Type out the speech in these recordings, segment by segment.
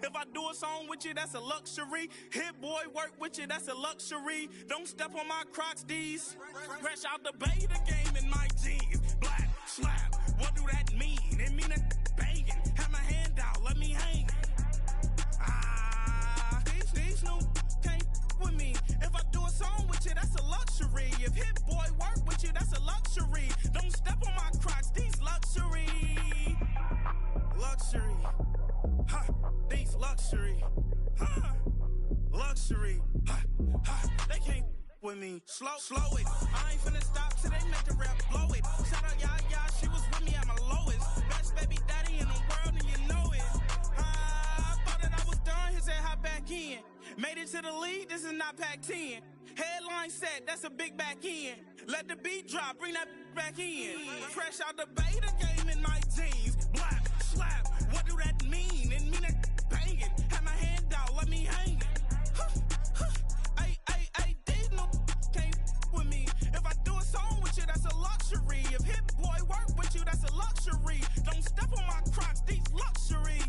If I do a song with you, that's a luxury. Hit boy, work with you, that's a luxury. Don't step on my Crocs, D's. Fresh out the beta game in my jeans. Black, slap, what do that mean? It mean a banging. Have my hand out, let me hang. These new can't with me. If I do a song with you, that's a luxury. If hit boy work with you, that's a luxury. Don't step on my Crocs, these luxury. Luxury. Ha, these luxury. Ha, luxury. Ha, ha, they can't with me. Slow it. I ain't finna stop till they make the rap blow it. Shout out Yaya, she was with me at my lowest. Best baby daddy in the world and you know it. I thought that I was done, he said hop back in. Made it to the lead, this is not Pac-10. Headline set, that's a big back end. Let the beat drop, bring that back in. Fresh out the beta game in my jeans. Black, slap, what do that mean? It mean a banging. Have my hand out, let me hang it. Ay, these no can't with me. If I do a song with you, that's a luxury. If hit boy work with you, that's a luxury. Don't step on my Crocs, these luxury.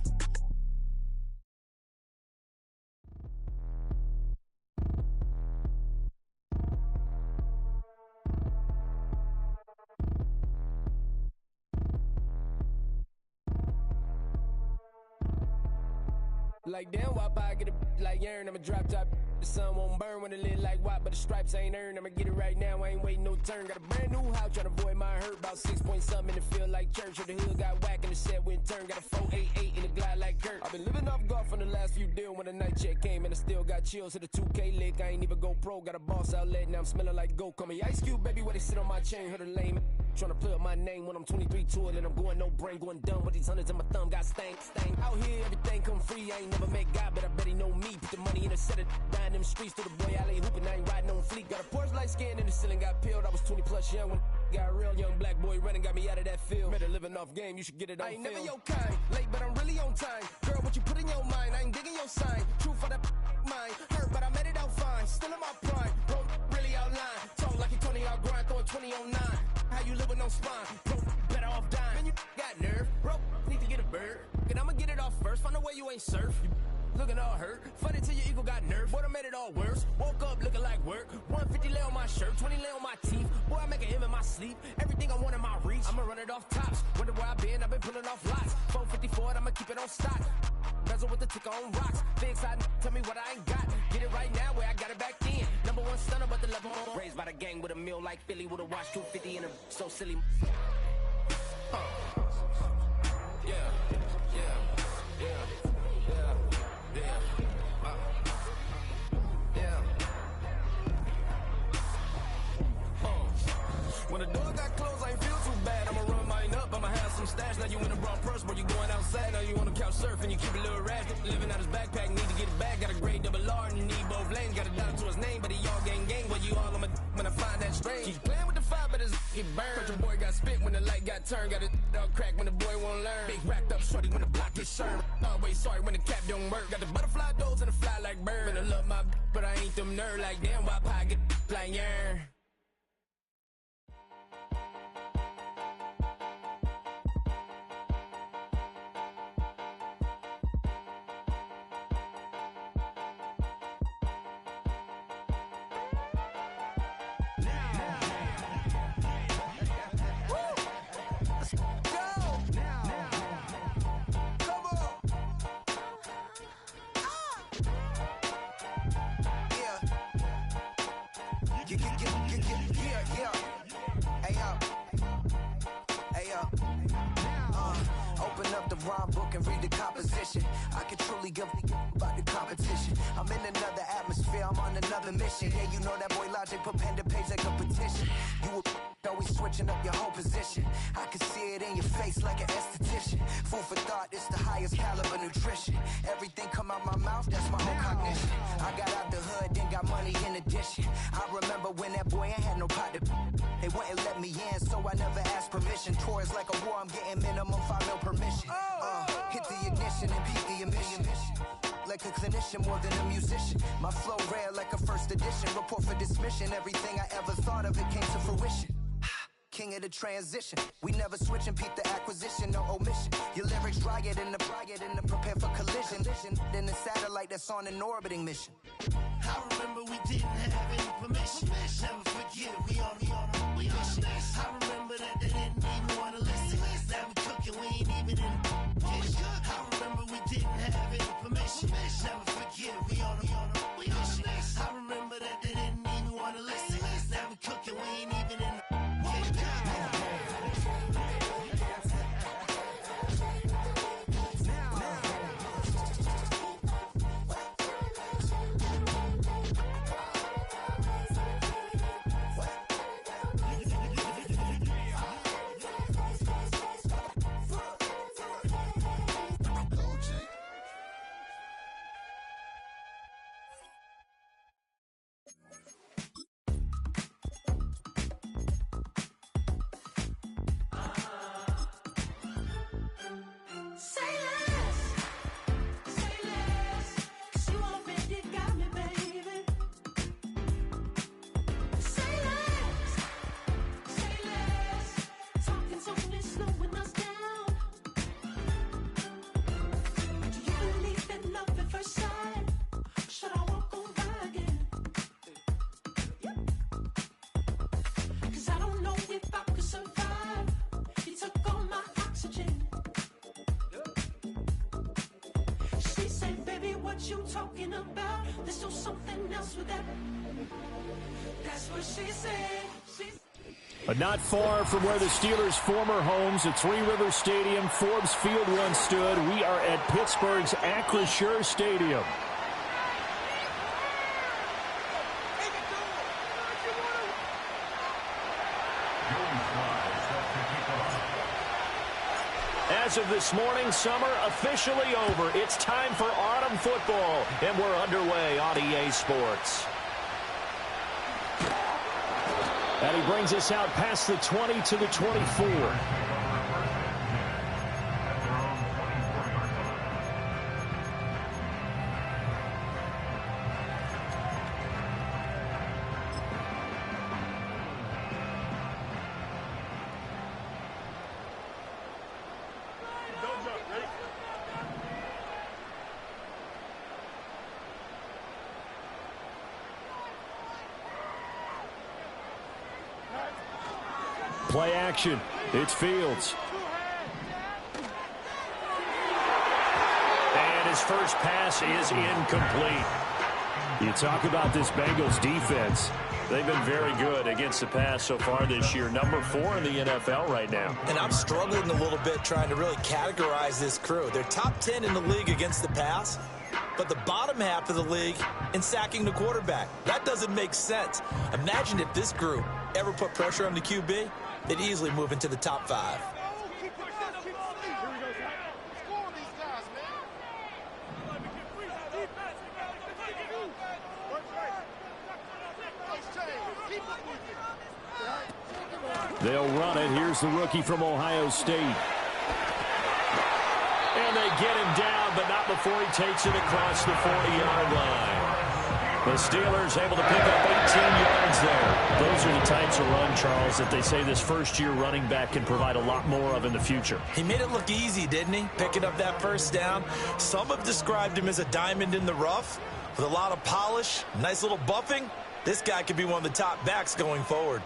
Like damn, why I get a like urn? I'ma drop top. The sun won't burn when it lit like what, but the stripes ain't earned. I'ma get it right now, I ain't waiting no turn. Got a brand new house, tryna avoid my hurt. About 6 point something in the field like church. Or the hood got whack and the set went turn. Got a 488 in the glide like Kurt. I've been living off golf on the last few deals. When the night check came and I still got chills to the 2K lick. I ain't even go pro, got a boss outlet, now I'm smelling like gold. Call me Ice Cube, baby, where they sit on my chain. Heard a lame tryna play up my name when I'm 23 to it. And I'm going no brain, going dumb with these hundreds in my thumb. Got stank. Out here, everything come free. I ain't never met God, but I bet he know me. Put the money in a set of down them streets to the boy alley hooping. I ain't riding on fleek. Got a Porsche light skin in the ceiling, got peeled. I was 20 plus young when got real young black boy running, got me out of that field. Better living off game, you should get it on film. I ain't never your kind, late but I'm really on time. Girl, what you put in your mind, I ain't digging your sign. True for that mine, hurt but I made it out fine. Still in my prime, bro, really outline. Talk like you 20 out grind, throwing 20 on 9. How you live with no spine, bro, better off dying. Man, you got nerve, bro, need to get a bird. And I'ma get it off first, find a way you ain't surf. You looking all hurt, funny till your ego got nerve. Boy, I made it all worse, woke up looking like work. 150 lay on my shirt, 20 lay on my teeth. Boy, I make an M in my sleep, everything I want in my reach. I'ma run it off tops, wonder where I've been pulling off lots. 454, I'ma keep it on stock. Bezel with the ticker on rocks. Big side, tell me what I ain't got. Get it right now where I got it back then. Number one stunner, but the level on. Raised by the gang with a meal like Philly, with a watch 250 and a so silly. When the door got closed, I ain't feel too bad. I'ma run mine up, I'ma have some stash. Now you in a broad purse, but you going outside. Now you on the couch surfing, you keep a little rash. Living out his backpack, need to get it back. Got a grade double R and need both lanes. Got a dollar to his name, but he all gang. Well, you all on my when I find that strange. Keep playing with the fire, but his get burned. But your boy got spit when the light got turned. Got it all crack when the boy won't learn. Big racked up shorty when the block gets shurned. Always sorry when the cap don't work. Got the butterfly doors and the fly like bird. And I love my but I ain't them nerd like damn. Why pie get like yarn? Open up the rhyme book and read the composition. I can truly give about the competition. I'm in another atmosphere, I'm on another mission. Yeah, you know that boy Logic put pen to page like a petition. You always switching up your whole position. I can see it in your face like an esthetician. Food for thought, it's the highest caliber nutrition. Everything come out my mouth, that's my whole cognition. I got out the hood, then got money in addition. I remember when that boy ain't had no pot to. They wouldn't let me in, so I never asked permission. Tours like a war, I'm getting minimum 5 mil permission. Hit the ignition and beat the emission. Like a clinician more than a musician. My flow rare like a first edition. Report for dismission. Everything I ever thought of, it came to fruition. king of the transition. We never switch and peep the acquisition, no omission. Your lyrics dry it in the prepare for collision. Then the satellite that's on an orbiting mission. I remember we didn't have any permission. Never forget we on a mission. I remember that they didn't even want to listen. Now we cooking, we ain't even in the kitchen. I remember we didn't have any permission. Never forget we on a mission. I remember that they didn't even want to listen. Now we cooking, we ain't even in the you talking about? There's still something else with that. That's what she said. But not far from where the Steelers' former homes at Three Rivers Stadium, Forbes Field once stood, we are at Pittsburgh's Acrisure Stadium. As of this morning, summer officially over. It's time for autumn football, and we're underway on EA Sports. And he brings us out past the 20 to the 24. Play action. It's Fields. And his first pass is incomplete. You talk about this Bengals defense. They've been very good against the pass so far this year. Number 4 in the NFL right now. And I'm struggling a little bit trying to really categorize this crew. They're top 10 in the league against the pass, but the bottom half of the league in sacking the quarterback. That doesn't make sense. Imagine if this group ever put pressure on the QB, they'd easily move into the top 5. They'll run it. Here's the rookie from Ohio State. And they get him down, but not before he takes it across the 40-yard line. The Steelers able to pick up 18 yards there. Those are the types of run, Charles, that they say this first-year running back can provide a lot more of in the future. He made it look easy, didn't he? Picking up that first down. Some have described him as a diamond in the rough with a lot of polish, nice little buffing. This guy could be one of the top backs going forward.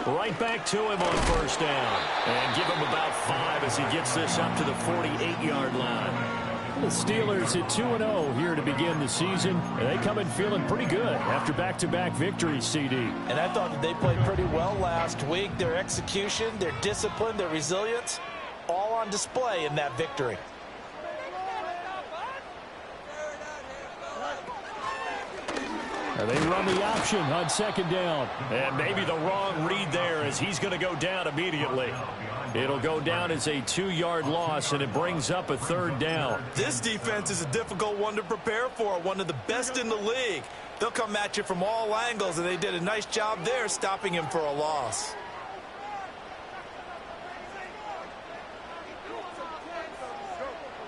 Right back to him on first down. And give him about 5 as he gets this up to the 48-yard line. The Steelers at 2-0 here to begin the season. And they come in feeling pretty good after back-to-back victories, CD. And I thought that they played pretty well last week. Their execution, their discipline, their resilience, all on display in that victory. And they run the option on second down. And maybe the wrong read there as he's going to go down immediately. It'll go down as a 2-yard loss, and it brings up a third down. This defense is a difficult one to prepare for, one of the best in the league. They'll come at you from all angles, and they did a nice job there stopping him for a loss.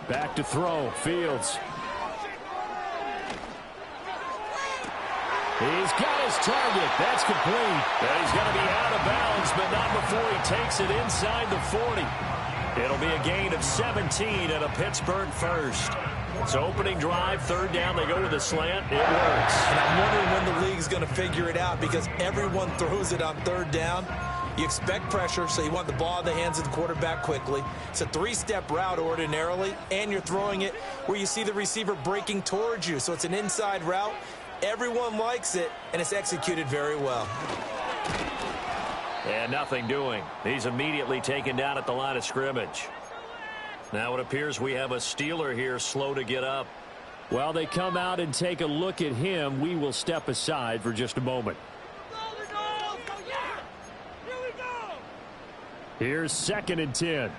Back to throw, Fields. He's got his target. That's complete. And he's going to be out of bounds, but not before he takes it inside the 40. It'll be a gain of 17 and a Pittsburgh first. So opening drive, third down, they go with a slant. It works. And I'm wondering when the league's going to figure it out because everyone throws it on third down. You expect pressure, so you want the ball in the hands of the quarterback quickly. It's a three-step route ordinarily, and you're throwing it where you see the receiver breaking towards you. So it's an inside route. Everyone likes it, and it's executed very well. And nothing doing. He's immediately taken down at the line of scrimmage. Now it appears we have a Steeler here slow to get up. While they come out and take a look at him, we will step aside for just a moment. Here's 2nd and 10.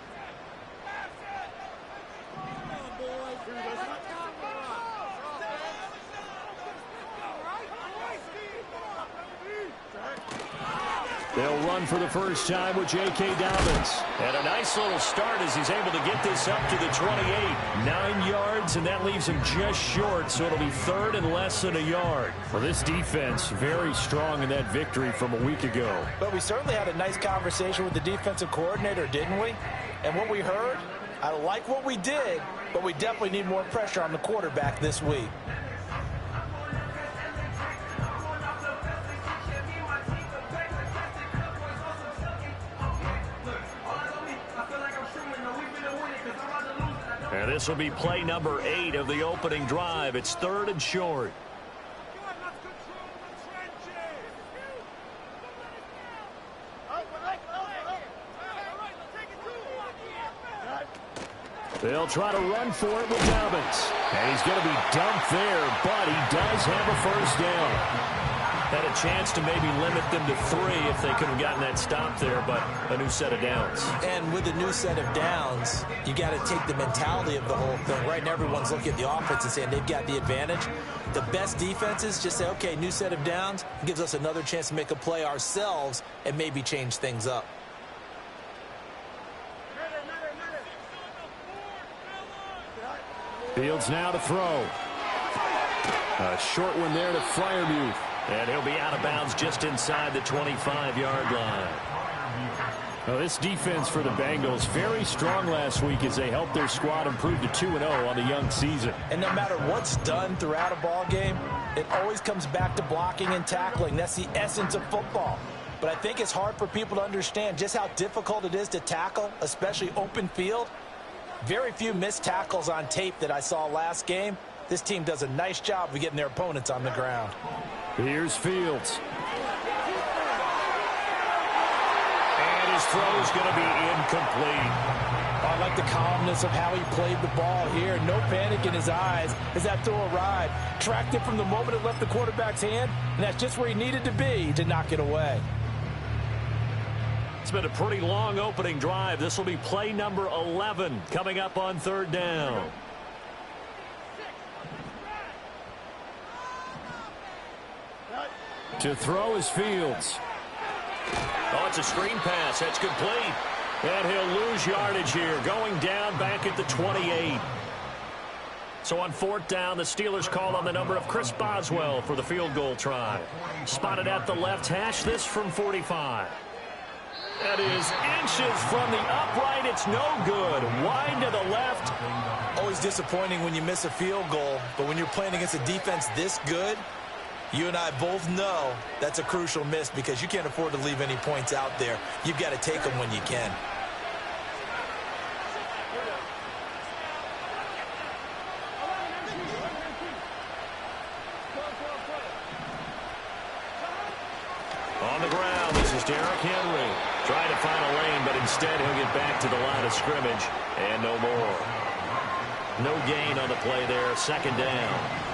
They'll run for the first time with J.K. Dobbins. And a nice little start as he's able to get this up to the 28. 9 yards, and that leaves him just short, so it'll be third and less than a yard. Well, this defense very strong in that victory from a week ago. But we certainly had a nice conversation with the defensive coordinator, didn't we? And what we heard, I like what we did, but we definitely need more pressure on the quarterback this week. And this will be play number 8 of the opening drive. It's third and short. They'll try to run for it with Dobbins. And he's going to be dumped there, but he does have a first down. Had a chance to maybe limit them to 3 if they could have gotten that stop there, but a new set of downs. And with the new set of downs, you got to take the mentality of the whole thing. Right now, everyone's looking at the offense and saying they've got the advantage. The best defenses just say, okay, new set of downs, gives us another chance to make a play ourselves and maybe change things up. Fields now to throw. A short one there to Freiermuth. And he'll be out of bounds just inside the 25-yard line. Now, this defense for the Bengals, very strong last week as they helped their squad improve to 2-0 on the young season. And no matter what's done throughout a ball game, it always comes back to blocking and tackling. That's the essence of football. But I think it's hard for people to understand just how difficult it is to tackle, especially open field. Very few missed tackles on tape that I saw last game. This team does a nice job of getting their opponents on the ground. Here's Fields. And his throw's going to be incomplete. I like the calmness of how he played the ball here. No panic in his eyes as that throw arrived. Tracked it from the moment it left the quarterback's hand, and that's just where he needed to be to knock it away. It's been a pretty long opening drive. This will be play number 11 coming up on third down. To throw is Fields. Oh, it's a screen pass. That's complete. And he'll lose yardage here. Going down back at the 28. So on fourth down, the Steelers call on the number of Chris Boswell for the field goal try. Spotted at the left hash. This from 45. That is inches from the upright. It's no good. Wide to the left. Always disappointing when you miss a field goal. But when you're playing against a defense this good, you and I both know that's a crucial miss because you can't afford to leave any points out there. You've got to take them when you can. On the ground, this is Derrick Henry. Trying to find a lane, but instead he'll get back to the line of scrimmage. And no more. No gain on the play there. Second down.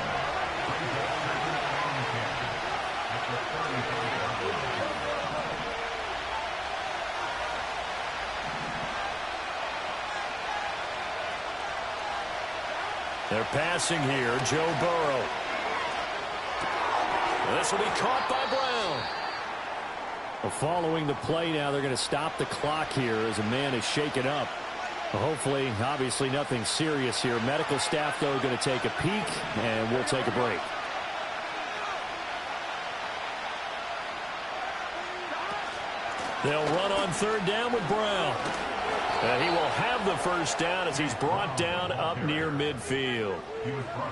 They're passing here. Joe Burrow. This will be caught by Brown. Well, following the play now, they're going to stop the clock here as a man is shaken up. Well, hopefully, obviously nothing serious here. Medical staff, though, going to take a peek, and we'll take a break. They'll run on third down with Brown. And he will have the first down as he's brought down up near midfield.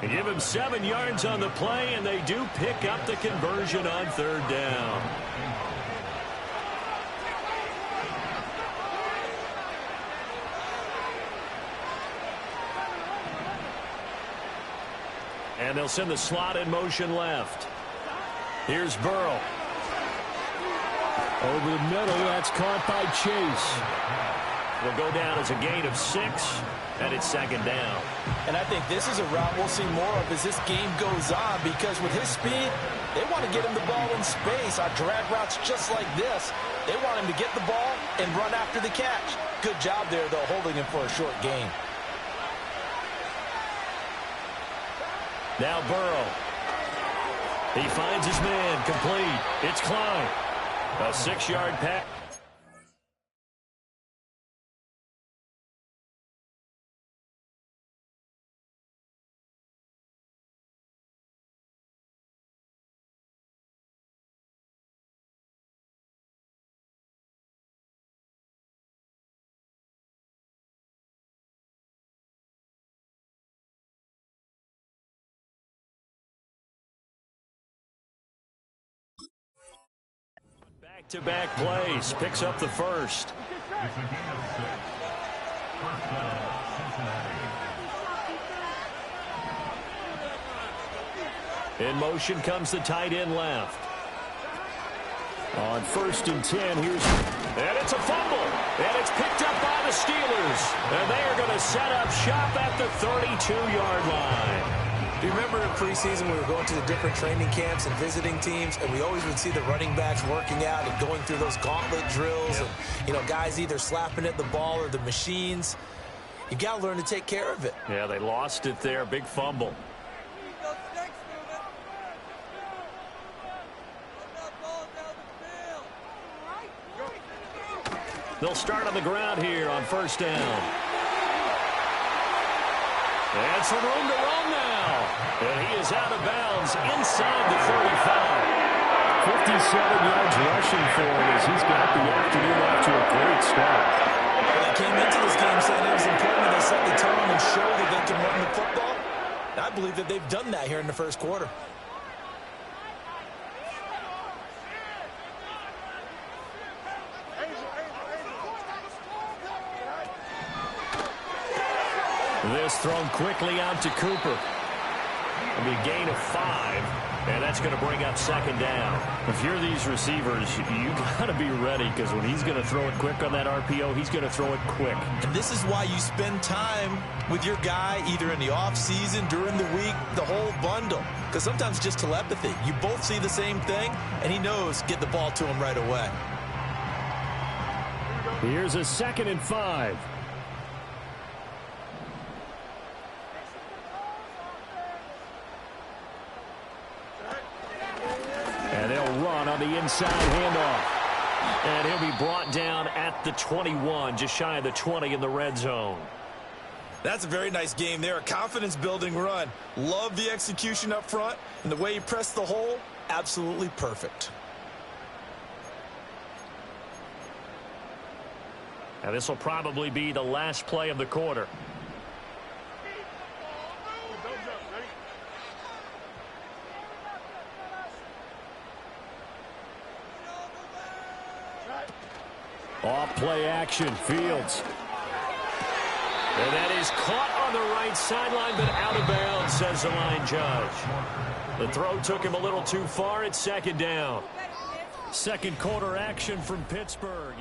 They give him 7 yards on the play, and they do pick up the conversion on third down. And they'll send the slot in motion left. Here's Burrow. Over the middle, that's caught by Chase. Will go down as a gain of 6, and it's second down. And I think this is a route we'll see more of as this game goes on, because with his speed, they want to get him the ball in space on drag routes just like this. They want him to get the ball and run after the catch. Good job there, though, holding him for a short gain. Now Burrow. He finds his man, complete. It's Klein. A 6-yard pass. Back-to-back plays. Picks up the first. In motion comes the tight end left. On 1st and 10, here's... And it's a fumble. And it's picked up by the Steelers. And they are going to set up shop at the 32-yard line. Do you remember in preseason we were going to the different training camps and visiting teams, and we always would see the running backs working out and going through those gauntlet drills, and, you know, guys either slapping at the ball or the machines. You got to learn to take care of it. Yeah, they lost it there. Big fumble. They'll start on the ground here on 1st down. And some room to run now. And he is out of bounds inside the 35. 57 yards rushing for him as he's got the afternoon off to a great start. Well, they came into this game saying it was important they set the tone and show that they can run the football. And I believe that they've done that here in the first quarter. This thrown quickly out to Cooper. It'll be a gain of 5, and that's going to bring up 2nd down. If you're these receivers, you got to be ready, because when he's going to throw it quick on that RPO, he's going to throw it quick. And this is why you spend time with your guy either in the offseason, during the week, the whole bundle. Because sometimes just telepathy. You both see the same thing, and he knows get the ball to him right away. Here's a 2nd and 5. And they'll run on the inside handoff. And he'll be brought down at the 21, just shy of the 20 in the red zone. That's a very nice game there. A confidence-building run. Love the execution up front. And the way he pressed the hole, absolutely perfect. And this will probably be the last play of the quarter. Off play action, Fields. And that is caught on the right sideline, but out of bounds, says the line judge. The throw took him a little too far. It's 2nd down. 2nd quarter action from Pittsburgh.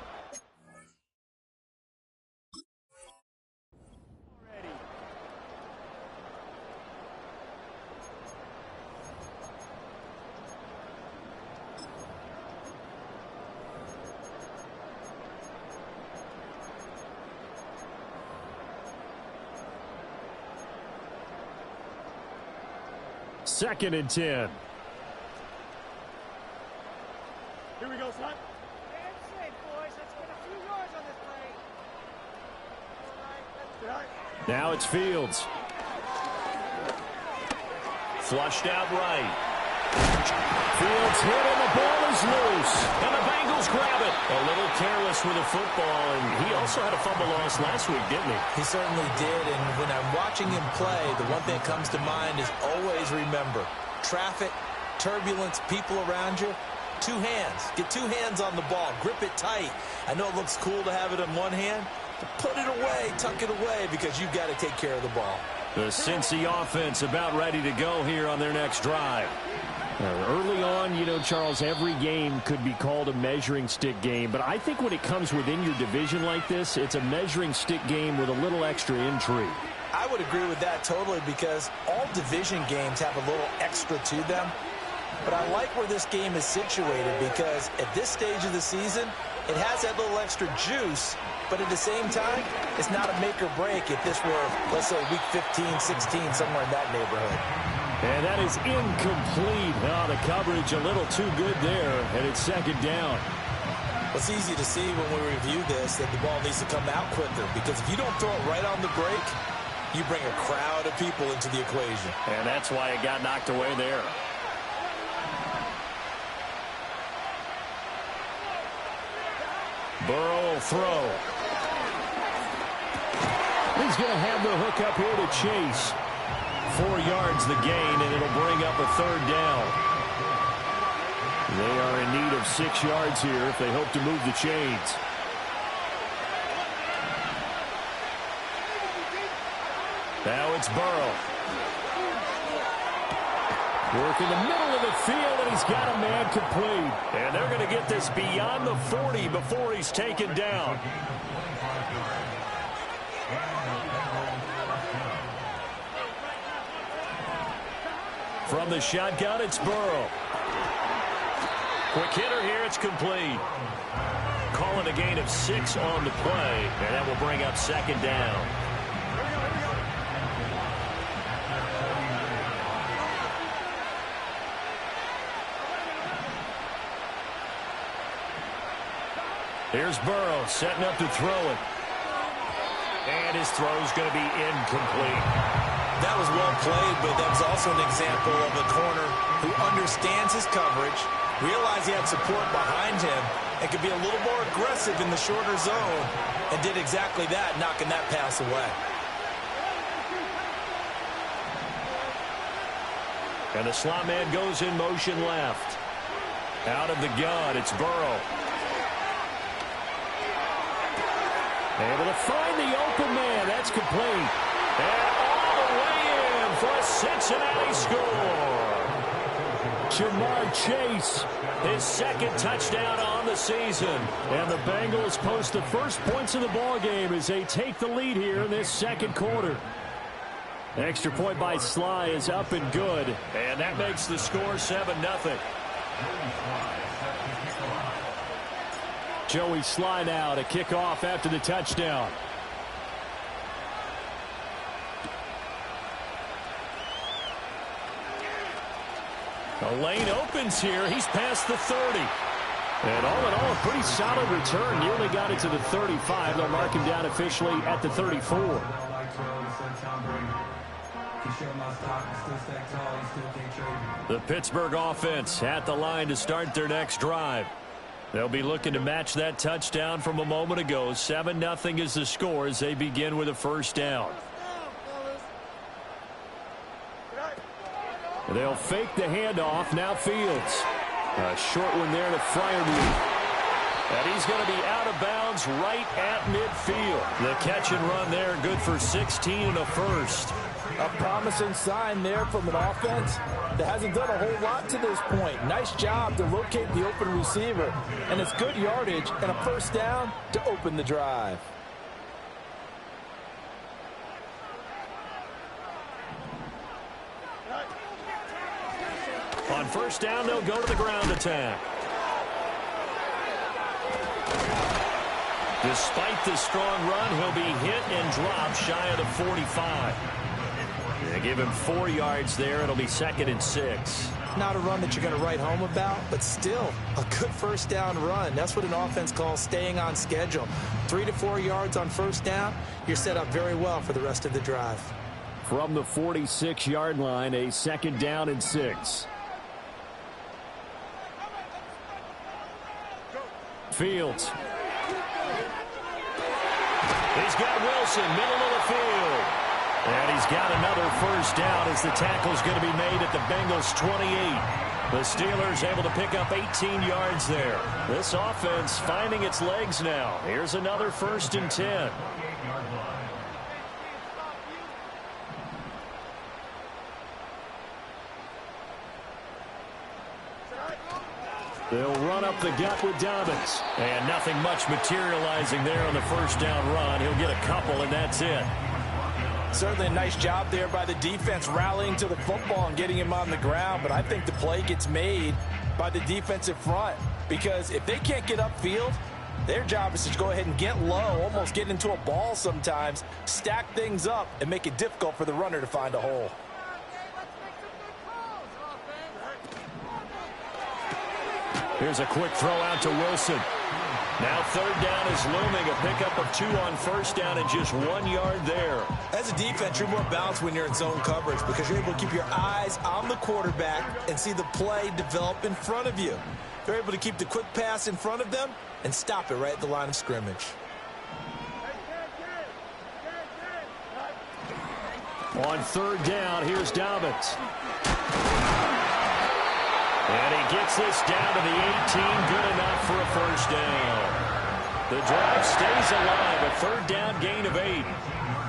Second and 10. Here we go, son. Boys. Let's get a few yards on this play. Now it's Fields. Flushed out right. Fields hit and the ball is loose. And the Bengals grab it. A little careless with the football, and he also had a fumble loss last week, didn't he? He certainly did, and when I'm watching him play, the one thing that comes to mind is always remember, traffic, turbulence, people around you, two hands. Get two hands on the ball. Grip it tight. I know it looks cool to have it in one hand, but put it away, tuck it away, because you've got to take care of the ball. The Cincy offense about ready to go here on their next drive. Early on, you know, Charles, every game could be called a measuring stick game, but I think when it comes within your division like this, it's a measuring stick game with a little extra intrigue. I would agree with that totally, because all division games have a little extra to them. But I like where this game is situated, because at this stage of the season, it has that little extra juice, but at the same time, it's not a make or break if this were, let's say, week 15, 16, somewhere in that neighborhood. And that is incomplete. Oh, the coverage a little too good there, and it's second down. It's easy to see when we review this that the ball needs to come out quicker, because if you don't throw it right on the break, you bring a crowd of people into the equation. And that's why it got knocked away there. Burrow will throw. He's going to have the hook up here to Chase. 4 yards the gain, and it'll bring up a third down. They are in need of 6 yards here if they hope to move the chains. Now it's Burrow. Work in the middle of the field, and he's got a man complete. And they're going to get this beyond the 40 before he's taken down. From the shotgun, it's Burrow. Quick hitter here, it's complete. Calling a gain of 6 on the play, and that will bring up second down. Here's Burrow setting up to throw it. And his throw's going to be incomplete. That was well played, but that was also an example of a corner who understands his coverage, realized he had support behind him, and could be a little more aggressive in the shorter zone, and did exactly that, knocking that pass away. And the slot man goes in motion left. Out of the gun, it's Burrow. Able to find the open man. That's complete. And all the way in for a Cincinnati score. Jamar Chase, his second touchdown on the season. And the Bengals post the first points of the ballgame as they take the lead here in this second quarter. Extra point by Sly is up and good. And that makes the score 7-0. Joey Sly now to kick off after the touchdown. The lane opens here. He's past the 30. And all in all, a pretty solid return. Nearly got it to the 35. They'll mark him down officially at the 34. The Pittsburgh offense at the line to start their next drive. They'll be looking to match that touchdown from a moment ago. 7-0 is the score as they begin with a first down. They'll fake the handoff. Now Fields. A short one there to Freiermuth. And he's going to be out of bounds right at midfield. The catch and run there, good for 16 and a first. A promising sign there from an offense that hasn't done a whole lot to this point. Nice job to locate the open receiver. And it's good yardage and a first down to open the drive. On first down, they'll go to the ground attack. Despite the strong run, he'll be hit and dropped shy of the 45. They give him 4 yards there. It'll be 2nd and 6. Not a run that you're going to write home about, but still a good first down run. That's what an offense calls staying on schedule. 3 to 4 yards on first down, you're set up very well for the rest of the drive. From the 46-yard line, a 2nd down and 6. Fields. He's got Wilson, middle of the field. And he's got another first down as the tackle's going to be made at the Bengals' 28. The Steelers able to pick up 18 yards there. This offense finding its legs now. Here's another 1st and 10. They'll run up the gut with Dobbins. And nothing much materializing there on the first down run. He'll get a couple, and that's it. Certainly a nice job there by the defense rallying to the football and getting him on the ground. But I think the play gets made by the defensive front. Because if they can't get upfield, their job is to go ahead and get low, almost get into a ball sometimes, stack things up, and make it difficult for the runner to find a hole. Here's a quick throw out to Wilson. Now 3rd down is looming. A pickup of 2 on 1st down and just 1 yard there. As a defense, you're more balanced when you're in zone coverage because you're able to keep your eyes on the quarterback and see the play develop in front of you. They're able to keep the quick pass in front of them and stop it right at the line of scrimmage. On 3rd down, here's Dobbins. And he gets this down to the 18, good enough for a first down. The drive stays alive, a 3rd down gain of 8.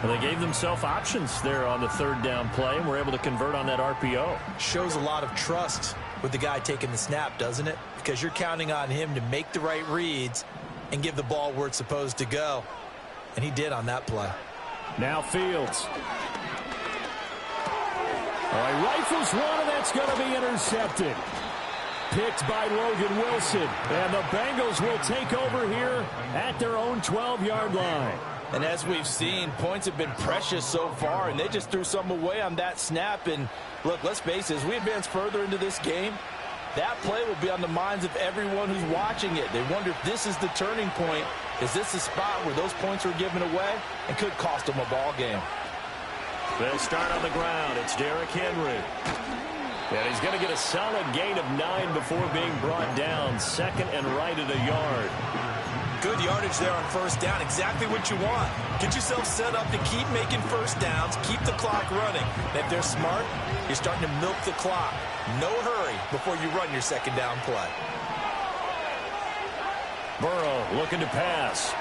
Well, they gave themselves options there on the 3rd down play and were able to convert on that RPO. Shows a lot of trust with the guy taking the snap, doesn't it? Because you're counting on him to make the right reads and give the ball where it's supposed to go. And he did on that play. Now Fields. All right, rifles one, and that's going to be intercepted. Picked by Logan Wilson. And the Bengals will take over here at their own 12-yard line. And as we've seen, points have been precious so far, and they just threw some away on that snap. And look, let's face it, as we advance further into this game, that play will be on the minds of everyone who's watching it. They wonder if this is the turning point. Is this the spot where those points are given away and could cost them a ball game? They'll start on the ground. It's Derrick Henry. And he's going to get a solid gain of 9 before being brought down. 2nd and right at a yard. Good yardage there on 1st down. Exactly what you want. Get yourself set up to keep making first downs, keep the clock running. And if they're smart, you're starting to milk the clock. No hurry before you run your 2nd down play. Burrow looking to pass.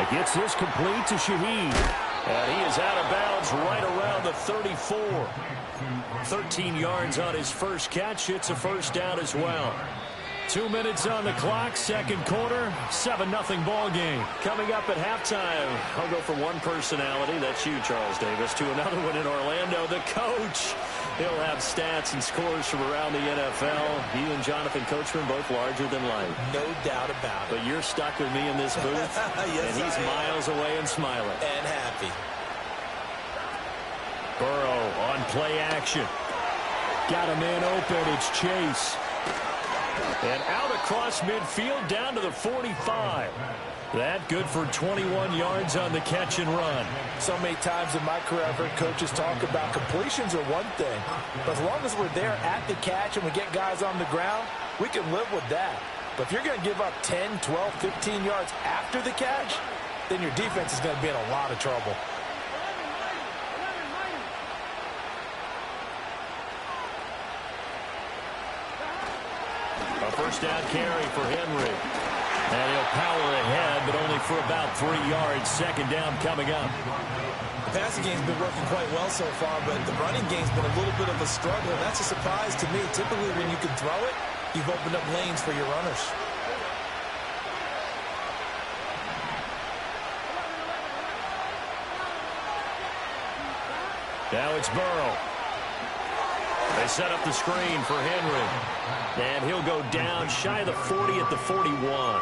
It gets this complete to Shaheed. And he is out of bounds right around the 34. 13 yards on his first catch. It's a first down as well. 2 minutes on the clock, 2nd quarter, 7-0 ball game. Coming up at halftime, I'll go from one personality, that's you, Charles Davis, to another one in Orlando, the coach. He'll have stats and scores from around the NFL. He and Jonathan Coachman, both larger than life. No doubt about it. But you're stuck with me in this booth, yes, and he's miles away and smiling. And happy. Burrow on play action. Got a man open, it's Chase. And out across midfield down to the 45. That good for 21 yards on the catch and run. So many times in my career I've heard coaches talk about completions are one thing. But as long as we're there at the catch and we get guys on the ground, we can live with that. But if you're going to give up 10, 12, 15 yards after the catch, then your defense is going to be in a lot of trouble. A first down carry for Henry. And he'll power ahead, but only for about 3 yards. 2nd down coming up. The passing game's been working quite well so far, but the running game's been a little bit of a struggle. That's a surprise to me. Typically, when you can throw it, you've opened up lanes for your runners. Now it's Burrow. They set up the screen for Henry. And he'll go down shy of the 40 at the 41.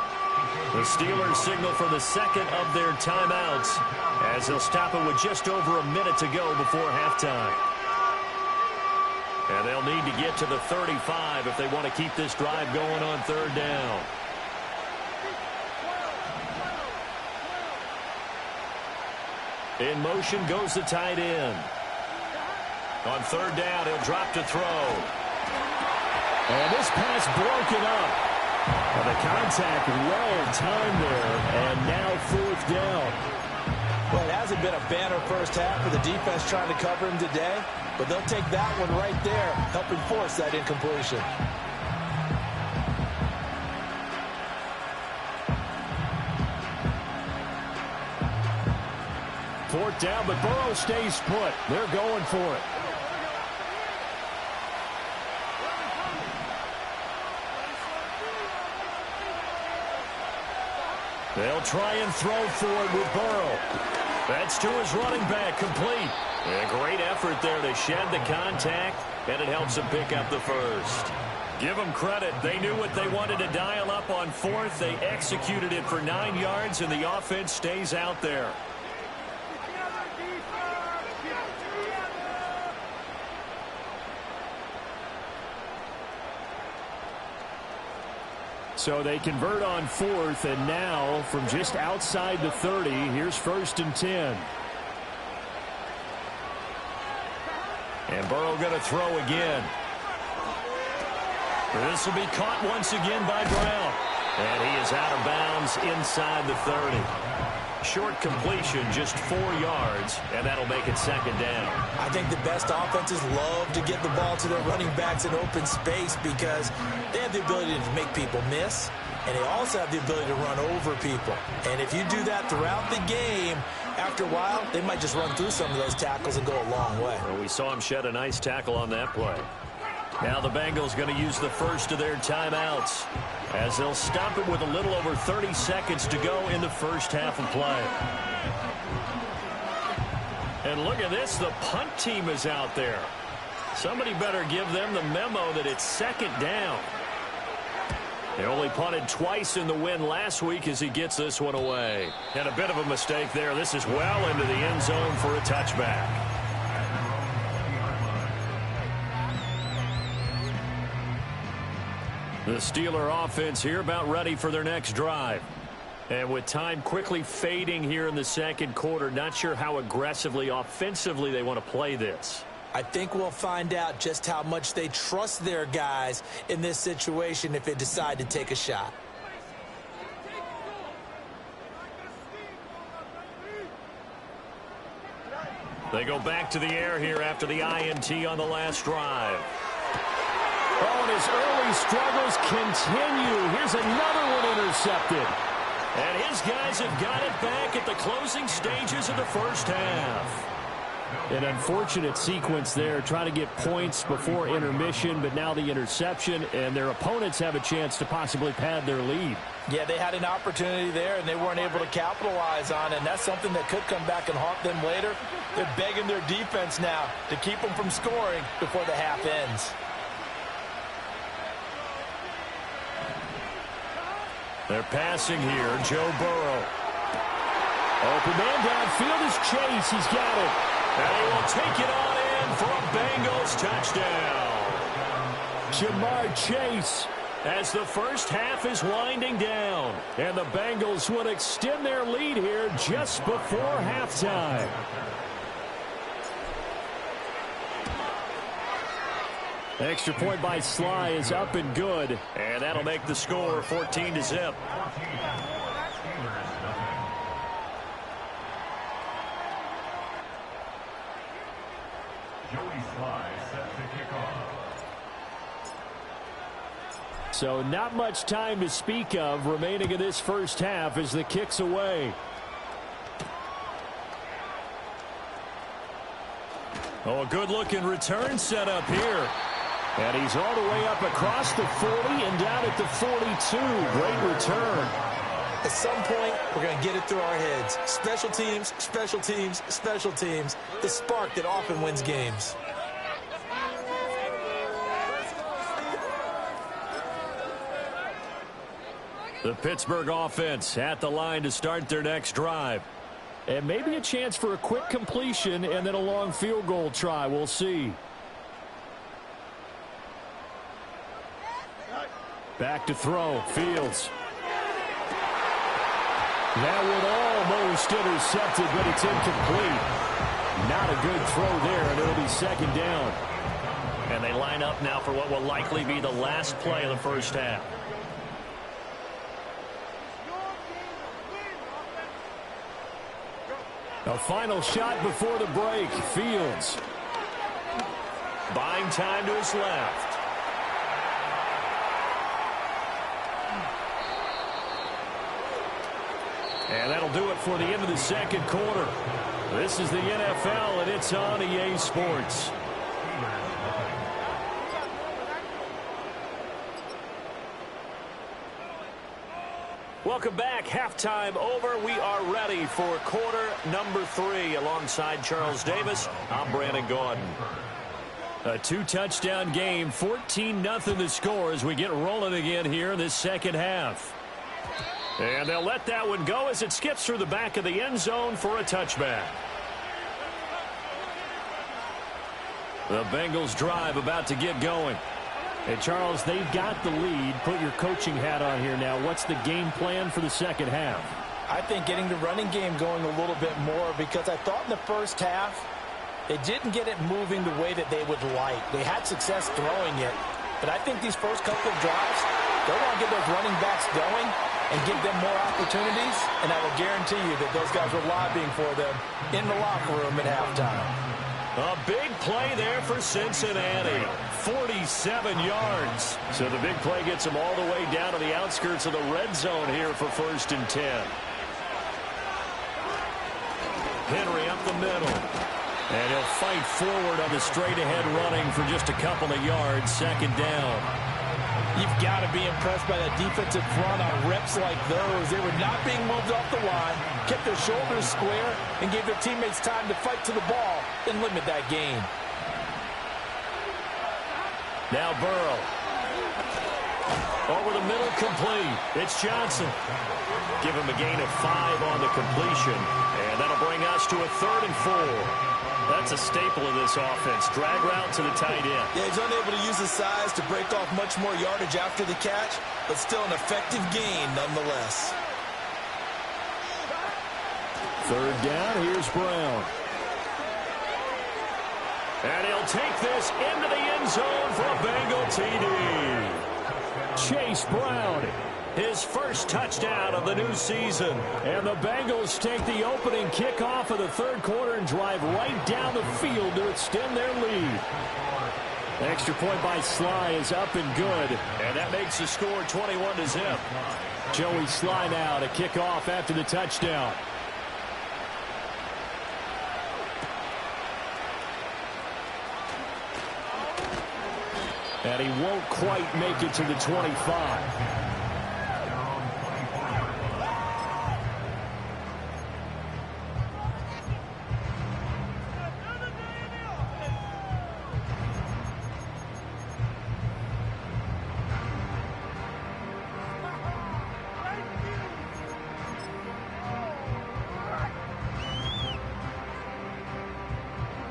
The Steelers signal for the 2nd of their timeouts as they'll stop it with just over a minute to go before halftime. And they'll need to get to the 35 if they want to keep this drive going on 3rd down. In motion goes the tight end. On 3rd down, he'll drop to throw. And this pass broken up. And the contact well timed there, and now 4th down. Well, it hasn't been a banner first half for the defense trying to cover him today, but they'll take that one right there, helping force that incompletion. Fourth down, but Burrow stays put. They're going for it. They'll try and throw for it with Burrow. That's to his running back, complete. A great effort there to shed the contact, and it helps him pick up the first. Give them credit. They knew what they wanted to dial up on 4th. They executed it for 9 yards, and the offense stays out there. So they convert on 4th, and now from just outside the 30, here's 1st and 10. And Burrow going to throw again. This will be caught once again by Brown. And he is out of bounds inside the 30. Short completion, just 4 yards, and that'll make it 2nd down. I think the best offenses love to get the ball to their running backs in open space because they have the ability to make people miss, and they also have the ability to run over people. And if you do that throughout the game, after a while, they might just run through some of those tackles and go a long way. Well, we saw him shed a nice tackle on that play. Now the Bengals going to use the first of their timeouts as they'll stop it with a little over 30 seconds to go in the first half of play. And look at this, the punt team is out there. Somebody better give them the memo that it's 2nd down. They only punted twice in the win last week as he gets this one away. And a bit of a mistake there. This is well into the end zone for a touchback. The Steeler offense here about ready for their next drive. And with time quickly fading here in the 2nd quarter, not sure how aggressively, offensively they want to play this. I think we'll find out just how much they trust their guys in this situation if they decide to take a shot. They go back to the air here after the INT on the last drive. Oh, and his early struggles continue. Here's another one intercepted. And his guys have got it back at the closing stages of the first half. An unfortunate sequence there, trying to get points before intermission, but now the interception, and their opponents have a chance to possibly pad their lead. Yeah, they had an opportunity there, and they weren't able to capitalize on it, and that's something that could come back and haunt them later. They're begging their defense now to keep them from scoring before the half ends. They're passing here, Joe Burrow. Open man downfield is Chase. He's got it. And he will take it on in for a Bengals touchdown. Jamar Chase as the first half is winding down. And the Bengals will extend their lead here just before halftime. Extra point by Sly is up and good. And that'll make the score 14-0. So not much time to speak of remaining in this first half as the kick's away. Oh, a good-looking return set up here. And he's all the way up across the 40 and down at the 42. Great return. At some point, we're going to get it through our heads. Special teams, special teams, special teams. The spark that often wins games. The Pittsburgh offense at the line to start their next drive. And maybe a chance for a quick completion and then a long field goal try. We'll see. Back to throw. Fields. That one almost intercepted, but it's incomplete. Not a good throw there, and it'll be 2nd down. And they line up now for what will likely be the last play of the first half. A final shot before the break. Fields. Buying time to his left. And that'll do it for the end of the second quarter. This is the NFL, and it's on EA Sports. Welcome back. Halftime over. We are ready for quarter number 3. Alongside Charles Davis, I'm Brandon Gaudin. A 2-touchdown game, 14-0 the score as we get rolling again here in this second half. And they'll let that one go as it skips through the back of the end zone for a touchback. The Bengals drive about to get going. And, Charles, they've got the lead. Put your coaching hat on here now. What's the game plan for the second half? I think getting the running game going a little bit more, because I thought in the first half they didn't get it moving the way that they would like. They had success throwing it, but I think these first couple of drives, they want to get those running backs going and give them more opportunities, and I will guarantee you that those guys were lobbying for them in the locker room at halftime. A big play there for Cincinnati. 47 yards. So the big play gets them all the way down to the outskirts of the red zone here for 1st and 10. Henry up the middle. And he'll fight forward on the straight-ahead running for just a couple of yards. 2nd down. You've got to be impressed by that defensive front on reps like those. They were not being moved off the line, kept their shoulders square, and gave their teammates time to fight to the ball and limit that gain. Now Burrow. Over the middle, complete. It's Johnson. Give him a gain of 5 on the completion. And that'll bring us to a 3rd and 4. That's a staple of this offense. Drag route to the tight end. Yeah, he's unable to use his size to break off much more yardage after the catch, but still an effective gain nonetheless. 3rd down, here's Brown. And he'll take this into the end zone for a Bengal TD. Chase Brown, his first touchdown of the new season. And the Bengals take the opening kickoff of the 3rd quarter and drive right down the field to extend their lead. The extra point by Sly is up and good. And that makes the score 21-0. Joey Sly now to kick off after the touchdown. And he won't quite make it to the 25.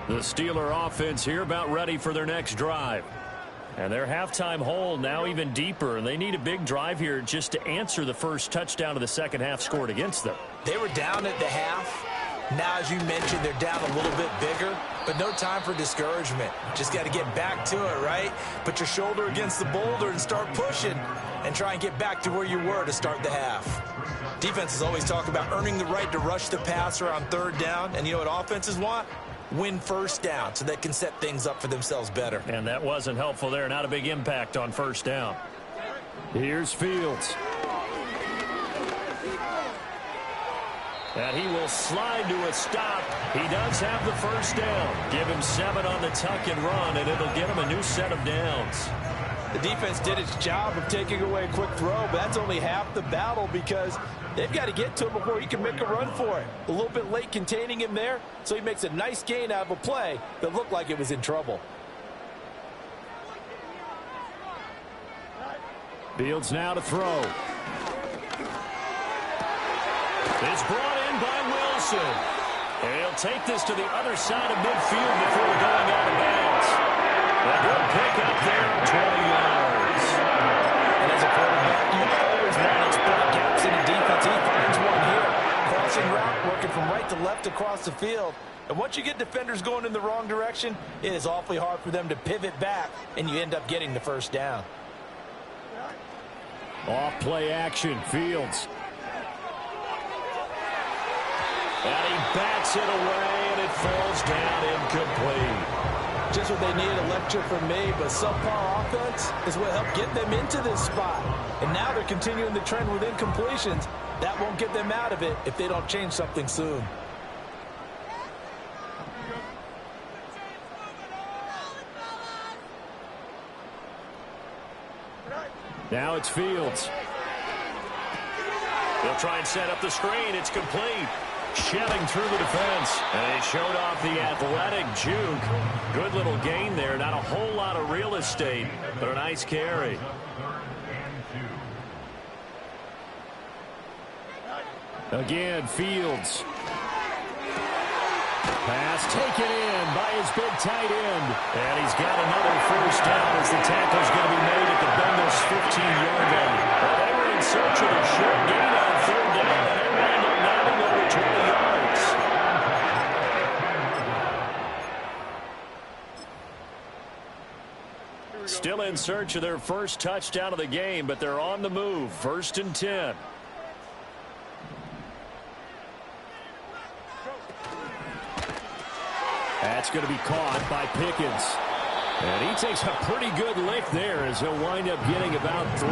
The Steeler offense here about ready for their next drive. And their halftime hole now even deeper, and they need a big drive here just to answer the first touchdown of the second half scored against them. They were down at the half. Now, as you mentioned, they're down a little bit bigger, but no time for discouragement. Just got to get back to it, right? Put your shoulder against the boulder and start pushing and try and get back to where you were to start the half. Defenses always talk about earning the right to rush the passer on 3rd down, and you know what offenses want? Win 1st down so they can set things up for themselves better. And that wasn't helpful there. Not a big impact on 1st down. Here's Fields. And he will slide to a stop. He does have the 1st down. Give him 7 on the tuck and run, and it'll get him a new set of downs. The defense did its job of taking away a quick throw, but that's only half the battle because they've got to get to him before he can make a run for it. A little bit late containing him there, so he makes a nice gain out of a play that looked like it was in trouble. Fields now to throw. It's brought in by Wilson. And he'll take this to the other side of midfield before going out of bounds. A good pick up there, 20 yards. And as a quarterback, you always want to exploit gaps in the defense. He finds one here. Crossing route, working from right to left across the field. And once you get defenders going in the wrong direction, it is awfully hard for them to pivot back, and you end up getting the 1st down. Off play action, Fields. And he bats it away, and it falls down incomplete. Just what they needed, a lecture from me, but subpar offense is what helped get them into this spot. And now they're continuing the trend with incompletions. That won't get them out of it if they don't change something soon. Now it's Fields. They'll try and set up the screen. It's complete. Shelling through the defense. And they showed off the athletic juke. Good little gain there. Not a whole lot of real estate, but a nice carry. Again, Fields. Pass taken in by his big tight end. And he's got another first down as the tackle's going to be made at the Bengals' 15-yard line. Well, they were in search of a short gain on third down, and they wound up nodding over 20 yards. Still in search of their first touchdown of the game, but they're on the move. 1st and 10. That's going to be caught by Pickens. And he takes a pretty good lift there as he'll wind up getting about 3.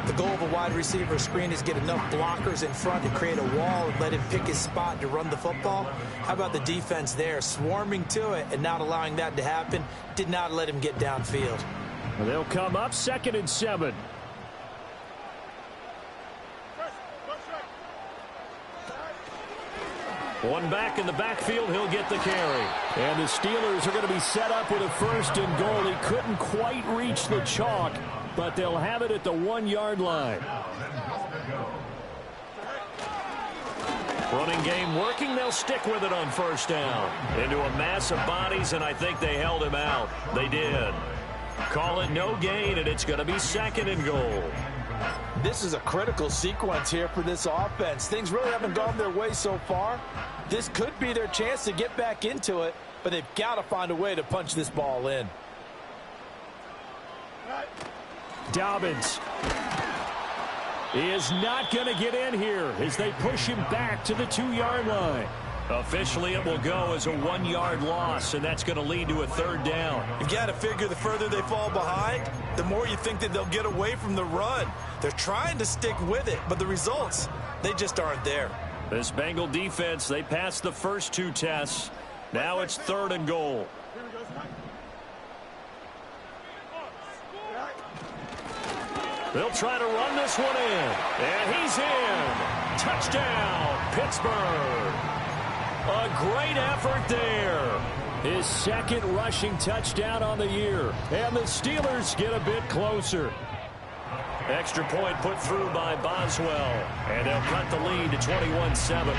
The goal of a wide receiver screen is get enough blockers in front to create a wall and let him pick his spot to run the football. How about the defense there, swarming to it and not allowing that to happen? Did not let him get downfield. Well, they'll come up 2nd and 7. One back in the backfield, he'll get the carry. And the Steelers are going to be set up with a 1st and goal. He couldn't quite reach the chalk, but they'll have it at the 1-yard line. Running game working. They'll stick with it on 1st down. Into a mass of bodies, and I think they held him out. They did. Call it no gain, and it's going to be 2nd and goal. This is a critical sequence here for this offense. Things really haven't gone their way so far. This could be their chance to get back into it, but they've got to find a way to punch this ball in. Dobbins is not going to get in here as they push him back to the 2-yard line. Officially, it will go as a 1-yard loss, and that's going to lead to a 3rd down. You've got to figure the further they fall behind, the more you think that they'll get away from the run. They're trying to stick with it, but the results, they just aren't there. This Bengal defense, they passed the first 2 tests. Now it's 3rd and goal. They'll try to run this one in. And he's in. Touchdown, Pittsburgh. A great effort there. His 2nd rushing touchdown on the year. And the Steelers get a bit closer. Extra point put through by Boswell. And they'll cut the lead to 21-7.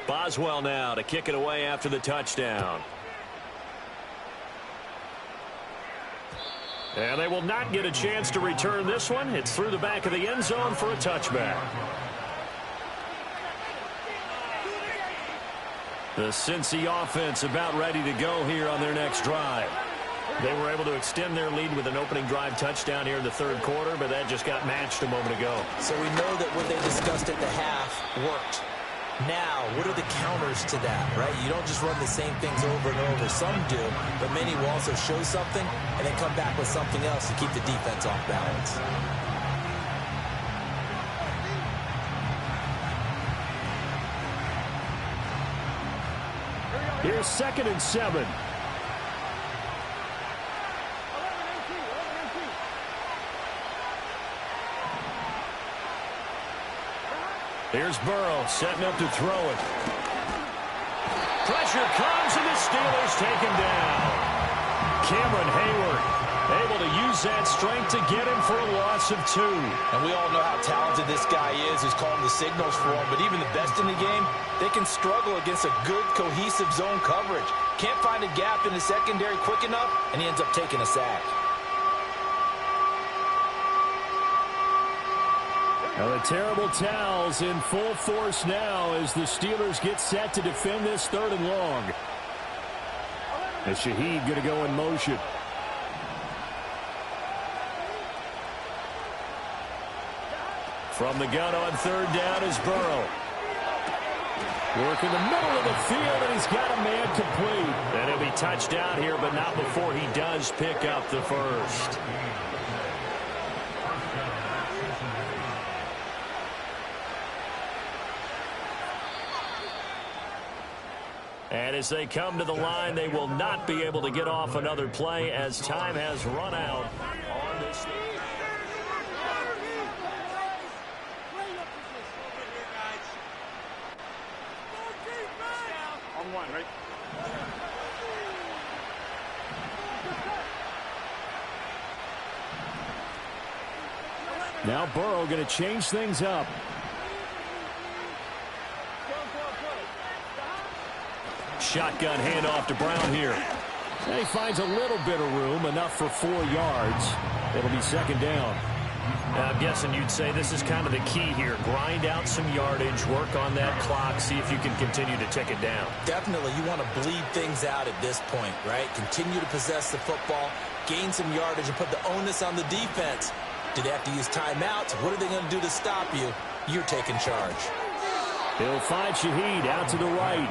Boswell now to kick it away after the touchdown. And they will not get a chance to return this one. It's through the back of the end zone for a touchback. The Cincy offense about ready to go here on their next drive. They were able to extend their lead with an opening drive touchdown here in the 3rd quarter, but that just got matched a moment ago. So we know that what they discussed at the half worked. Now, what are the counters to that, right? You don't just run the same things over and over. Some do, but many will also show something and then come back with something else to keep the defense off balance. Here's 2nd and 7. Here's Burrow setting up to throw it. Pressure comes, and the Steelers take him down. Cameron Hayward able to use that strength to get him for a loss of 2. And we all know how talented this guy is, who's calling the signals for him. But even the best in the game, they can struggle against a good, cohesive zone coverage. Can't find a gap in the secondary quick enough, and he ends up taking a sack. Now the terrible towels in full force now as the Steelers get set to defend this 3rd and long. As Shaheed going to go in motion. From the gun on third down is Burrow. Work in the middle of the field, and he's got a man complete. And he'll be touchdown here, but not before he does pick up the first. And as they come to the line, they will not be able to get off another play as time has run out on this. On one, right? Now Burrow going to change things up. Shotgun handoff to Brown here. And he finds a little bit of room, enough for 4 yards. It'll be second down. I'm guessing you'd say this is kind of the key here. Grind out some yardage, work on that clock, see if you can continue to tick it down. Definitely, you want to bleed things out at this point, right? Continue to possess the football, gain some yardage, and put the onus on the defense. Do they have to use timeouts? What are they going to do to stop you? You're taking charge. He'll find Shaheed out to the right.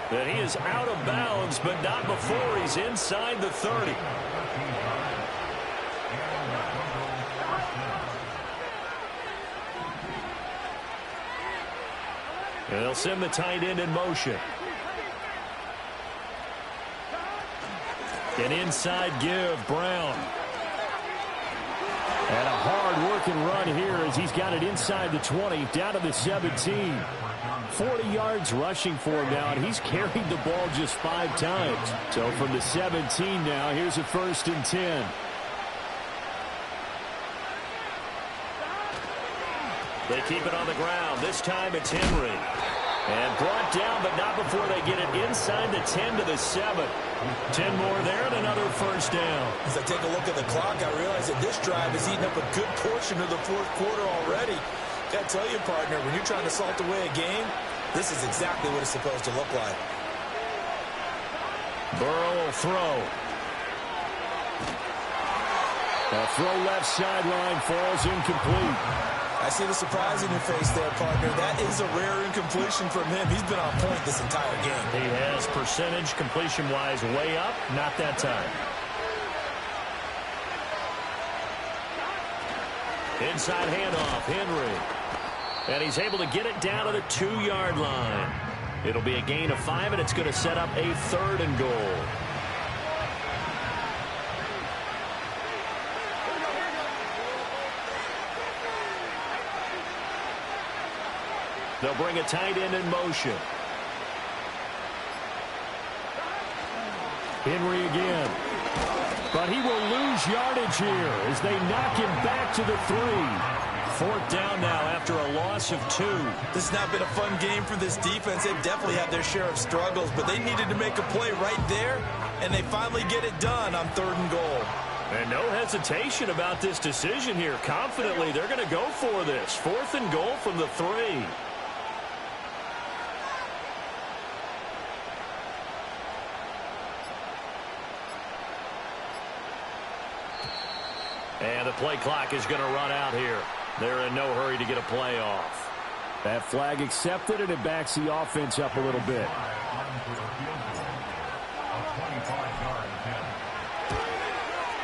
But he is out of bounds, but not before he's inside the 30. They'll send the tight end in motion. An inside give, Brown. And a hard-working run here as he's got it inside the 20, down to the 17. 40 yards rushing for him now, and he's carried the ball just 5 times. So from the 17 now, here's a 1st and 10. They keep it on the ground. This time it's Henry. And brought down, but not before they get it inside the 10 to the 7. 10 more there and another 1st down. As I take a look at the clock, I realize that this drive has eaten up a good portion of the 4th quarter already. Got to tell you, partner, when you're trying to salt away a game, this is exactly what it's supposed to look like. Burrow will throw. A throw left sideline, falls incomplete. I see the surprise in your face there, partner. That is a rare incompletion from him. He's been on point this entire game. He has percentage completion-wise way up, not that time. Inside handoff, Henry. And he's able to get it down to the 2-yard line. It'll be a gain of 5, and it's going to set up a 3rd and goal. They'll bring a tight end in motion. Henry again. But he will lose yardage here as they knock him back to the 3. 4th down now after a loss of 2. This has not been a fun game for this defense. They've definitely had their share of struggles, but they needed to make a play right there, and they finally get it done on 3rd and goal. And no hesitation about this decision here. Confidently, they're going to go for this. 4th and goal from the 3. And the play clock is going to run out here. They're in no hurry to get a play off. That flag accepted, and it backs the offense up a little bit.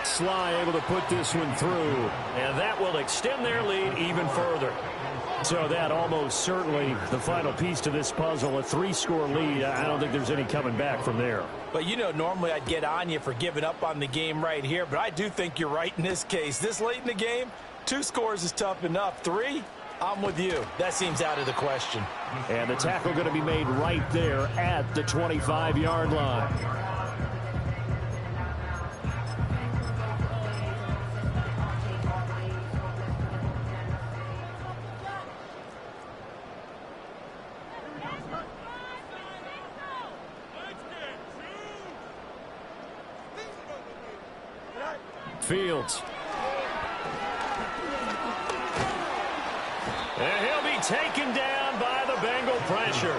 Sly able to put this one through, and that will extend their lead even further. So that almost certainly the final piece to this puzzle, a 3-score lead. I don't think there's any coming back from there. But, you know, normally I'd get on you for giving up on the game right here, but I do think you're right in this case. This late in the game, 2 scores is tough enough. 3, I'm with you. That seems out of the question. And the tackle going to be made right there at the 25-yard line. Fields. And he'll be taken down by the Bengal pressure.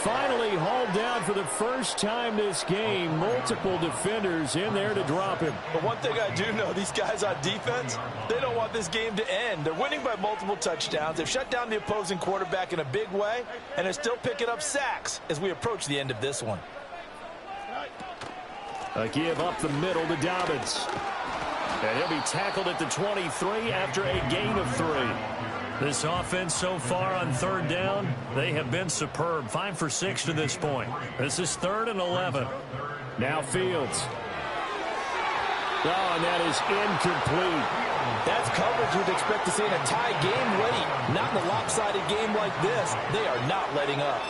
finally hauled down for the first time this game. Multiple defenders in there to drop him. But one thing I do know, these guys on defense, they don't want this game to end. They're winning by multiple touchdowns. They've shut down the opposing quarterback in a big way, and they're still picking up sacks as we approach the end of this one. A give up the middle to Dobbins. And he'll be tackled at the 23 after a gain of 3. This offense so far on third down, they have been superb. 5 for 6 to this point. This is 3rd and 11. Now Fields. Oh, and that is incomplete. That's coverage you'd expect to see in a tie game late. Not in a lopsided game like this. They are not letting up.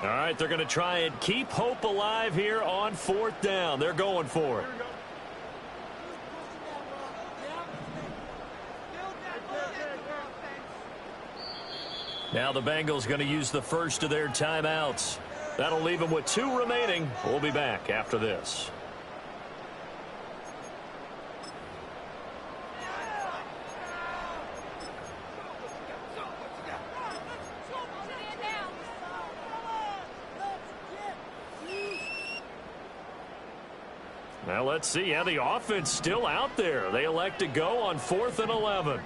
All right, they're going to try and keep hope alive here on 4th down. They're going for it. Now the Bengals going to use the first of their timeouts. That'll leave them with 2 remaining. We'll be back after this. Now let's see how the offense still out there. They elect to go on 4th and 11.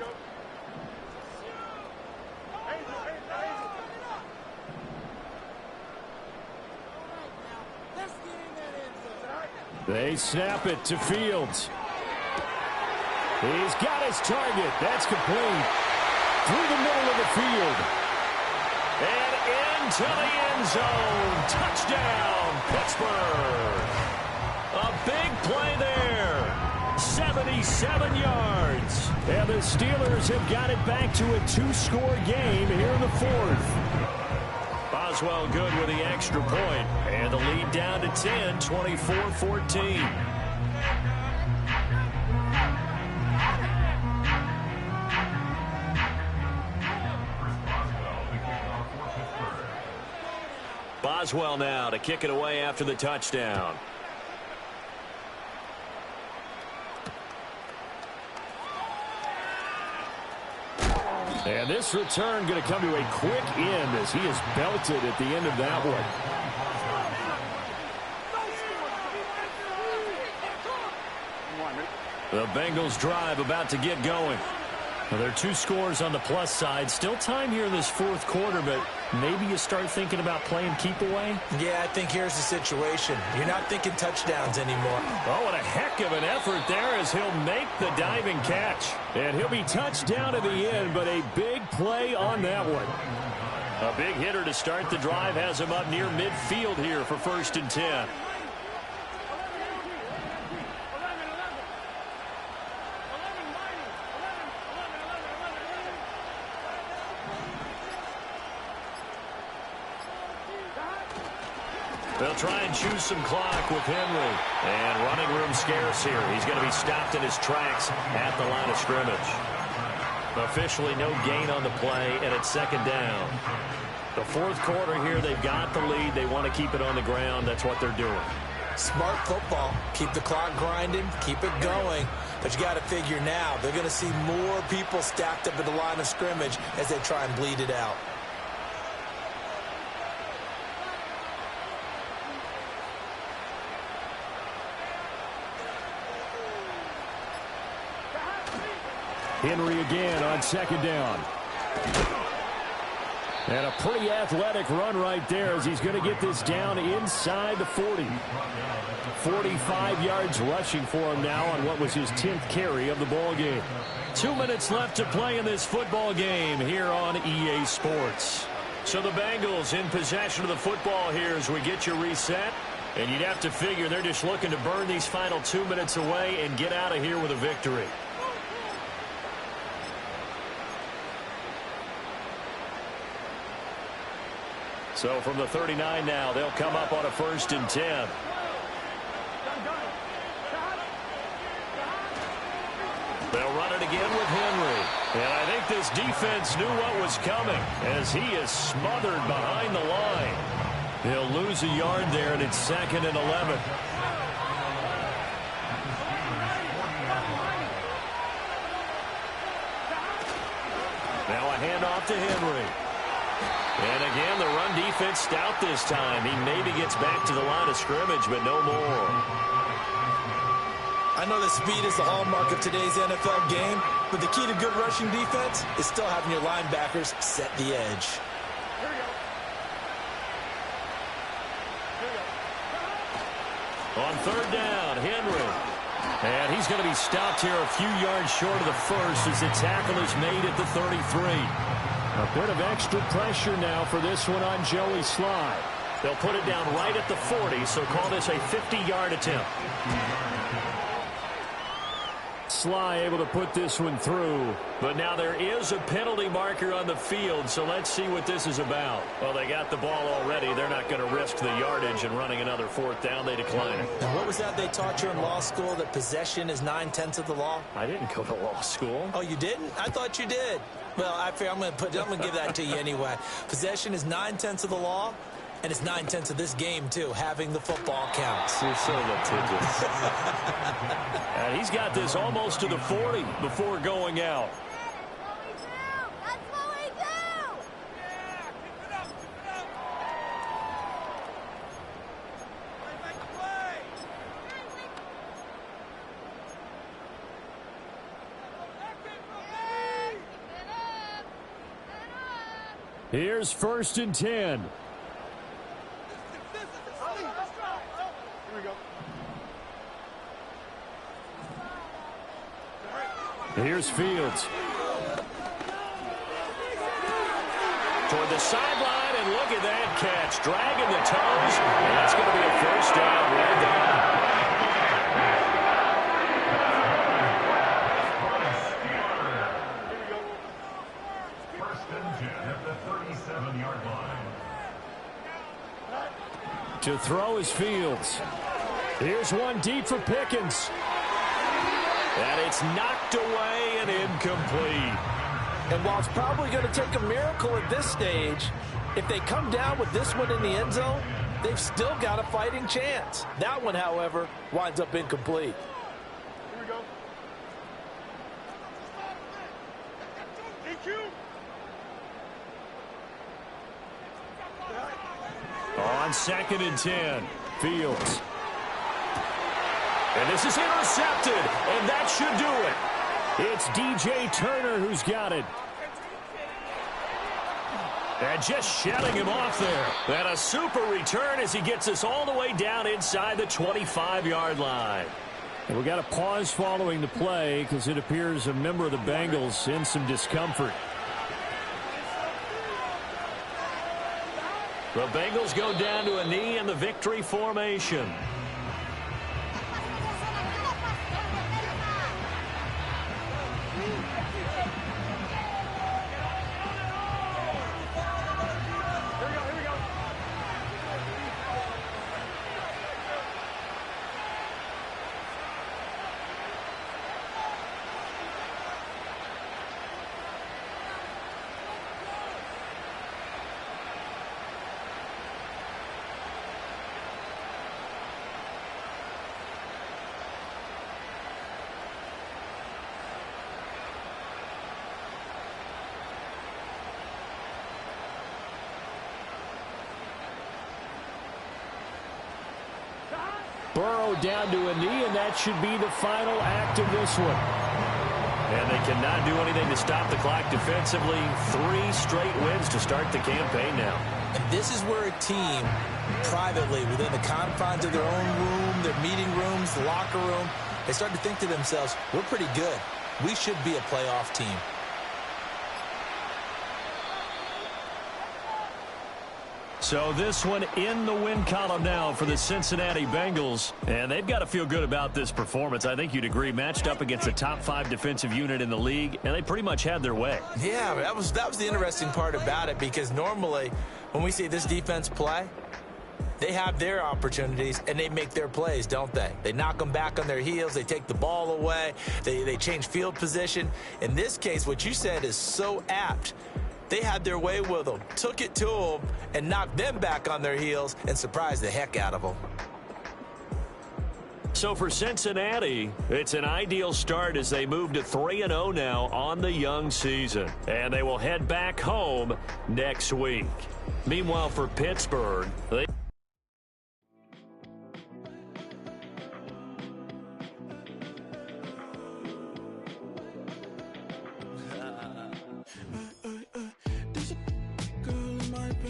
They snap it to Fields. He's got his target. That's complete. Through the middle of the field. And into the end zone. Touchdown, Pittsburgh. A big play there. 77 yards. And the Steelers have got it back to a 2-score game here in the 4th. Boswell good with the extra point. And the lead down to 10, 24-14. Boswell now to kick it away after the touchdown. And this return going to come to a quick end as he is belted at the end of that one. The Bengals drive about to get going. Well, there are 2 scores on the plus side. Still time here in this 4th quarter, but maybe you start thinking about playing keep away? Yeah, I think here's the situation. You're not thinking touchdowns anymore. Oh, what a heck of an effort there as he'll make the diving catch. And he'll be touched down at the end, but a big play on that one. A big hitter to start the drive has him up near midfield here for 1st and 10. They'll try and choose some clock with Henry. And running room scarce here. He's going to be stopped in his tracks at the line of scrimmage. Officially no gain on the play, and it's 2nd down. The 4th quarter here, they've got the lead. They want to keep it on the ground. That's what they're doing. Smart football. Keep the clock grinding. Keep it going. But you got to figure now, they're going to see more people stacked up at the line of scrimmage as they try and bleed it out. Henry again on 2nd down. And a pretty athletic run right there as he's going to get this down inside the 40. 45 yards rushing for him now on what was his 10th carry of the ball game. 2 minutes left to play in this football game here on EA Sports. So the Bengals in possession of the football here as we get you reset. And you'd have to figure they're just looking to burn these final 2 minutes away and get out of here with a victory. So from the 39 now, they'll come up on a 1st and 10. They'll run it again with Henry. And I think this defense knew what was coming as he is smothered behind the line. He'll lose a yard there, and it's 2nd and 11. Now a handoff to Henry. And again, the run defense stout this time. He maybe gets back to the line of scrimmage, but no more. I know that speed is the hallmark of today's NFL game, but the key to good rushing defense is still having your linebackers set the edge. On third down, Henry. And he's going to be stopped here a few yards short of the first as the tackle is made at the 33. A bit of extra pressure now for this one on Joey Slye. They'll put it down right at the 40, so call this a 50-yard attempt. Slye able to put this one through, but now there is a penalty marker on the field, so let's see what this is about. Well, they got the ball already. They're not going to risk the yardage and running another fourth down. They decline it. And what was that they taught you in law school, that possession is 9/10 of the law? I didn't go to law school. Oh, you didn't? I thought you did. Well, I'm going to give that to you anyway. Possession is 9/10 of the law. And it's 9/10 of this game, too. Having the football counts. You're so litigious. And he's got this almost to the 40 before going out. That's what we do! Here's 1st and 10. Here's Fields. Toward the sideline, and look at that catch. Dragging the toes, and that's going to be a first down right there. First and 10 at the 37-yard line. To throw is Fields. Here's one deep for Pickens. And it's knocked away and incomplete. And while it's probably going to take a miracle at this stage, if they come down with this one in the end zone, they've still got a fighting chance. That one, however, winds up incomplete. Here we go. On 2nd and 10, Fields. And this is intercepted, and that should do it. It's DJ Turner who's got it. And just shutting him off there. And a super return as he gets us all the way down inside the 25-yard line. And we got a pause following the play because it appears a member of the Bengals in some discomfort. The Bengals go down to a knee in the victory formation. Burrow down to a knee, and that should be the final act of this one. And they cannot do anything to stop the clock defensively. 3 straight wins to start the campaign now. And this is where a team, privately, within the confines of their own room, their meeting rooms, the locker room, they start to think to themselves, we're pretty good. We should be a playoff team. So this one in the win column now for the Cincinnati Bengals. And they've got to feel good about this performance. I think you'd agree, matched up against a top 5 defensive unit in the league, and they pretty much had their way. Yeah, that was the interesting part about it, because normally when we see this defense play, they have their opportunities and they make their plays, don't they? They knock them back on their heels. They take the ball away. They change field position. In this case, what you said is so apt. They had their way with them, took it to them, and knocked them back on their heels and surprised the heck out of them. So for Cincinnati, it's an ideal start as they move to 3-0 now on the young season. And they will head back home next week. Meanwhile, for Pittsburgh,